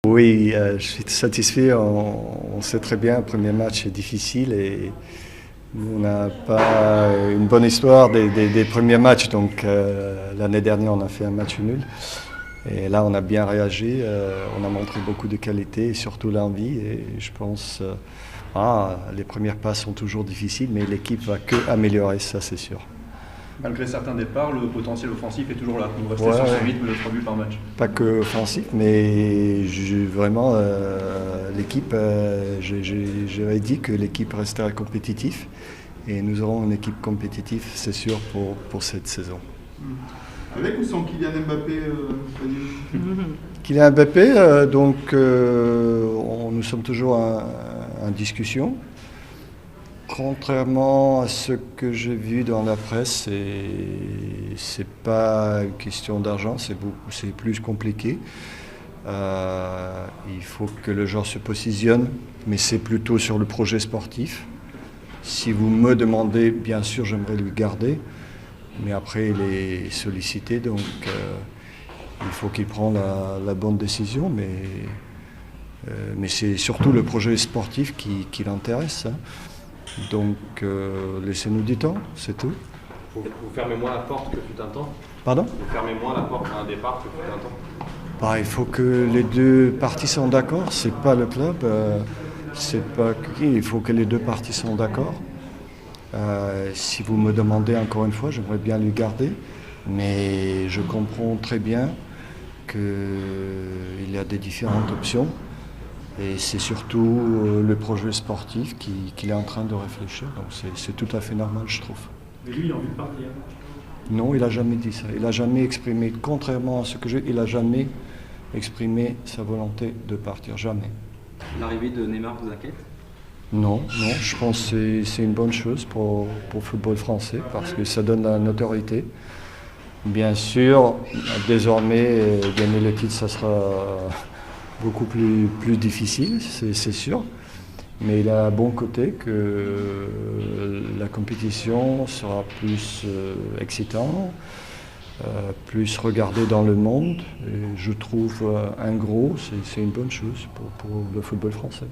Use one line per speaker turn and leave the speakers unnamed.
Oui, je suis satisfait. On sait très bien, le premier match est difficile et nous, on n'a pas une bonne histoire des premiers matchs. Donc l'année dernière, on a fait un match nul. Et là, on a bien réagi. On a montré beaucoup de qualité et surtout l'envie. Et je pense, les premières passes sont toujours difficiles, mais l'équipe va que améliorer, ça c'est sûr.
Malgré certains départs, le potentiel offensif est toujours là. Vous restez
Ouais,
sur ce
ouais.
rythme de 3 buts par match.
Pas que offensif, mais vraiment, l'équipe, j'aurais dit que l'équipe resterait compétitive. Et nous aurons une équipe compétitive, c'est sûr, pour cette saison.
Avec ou sans Kylian Mbappé, Daniel?
Kylian Mbappé, nous sommes toujours en discussion. Contrairement à ce que j'ai vu dans la presse, c'est pas une question d'argent, c'est plus compliqué. Il faut que le joueur se positionne, mais c'est plutôt sur le projet sportif. Si vous me demandez, bien sûr, j'aimerais le garder, mais après il est sollicité, donc il faut qu'il prenne la bonne décision. Mais c'est surtout le projet sportif qui l'intéresse. Hein. Donc laissez-nous du temps, c'est tout.
Vous fermez moins la porte que fut un temps.
Pardon ?
Vous fermez moins la porte à un départ que fut un temps.
Il faut que les deux parties sont d'accord. C'est pas le club, il faut que les deux parties sont d'accord. Si vous me demandez encore une fois, j'aimerais bien lui garder, mais je comprends très bien qu'il y a des différentes options. Et c'est surtout le projet sportif qu'il est en train de réfléchir. Donc c'est tout à fait normal, je trouve.
Mais lui, il a envie de partir.
Non, il n'a jamais dit ça. Il n'a jamais exprimé, contrairement à ce que il n'a jamais exprimé sa volonté de partir. Jamais.
L'arrivée de Neymar vous inquiète ?
Non, je pense que c'est une bonne chose pour le football français parce que ça donne la notoriété. Bien sûr, désormais, gagner le titre, ça sera beaucoup plus difficile, c'est sûr. Mais il a un bon côté que la compétition sera plus excitante, plus regardée dans le monde. Et je trouve, c'est une bonne chose pour le football français.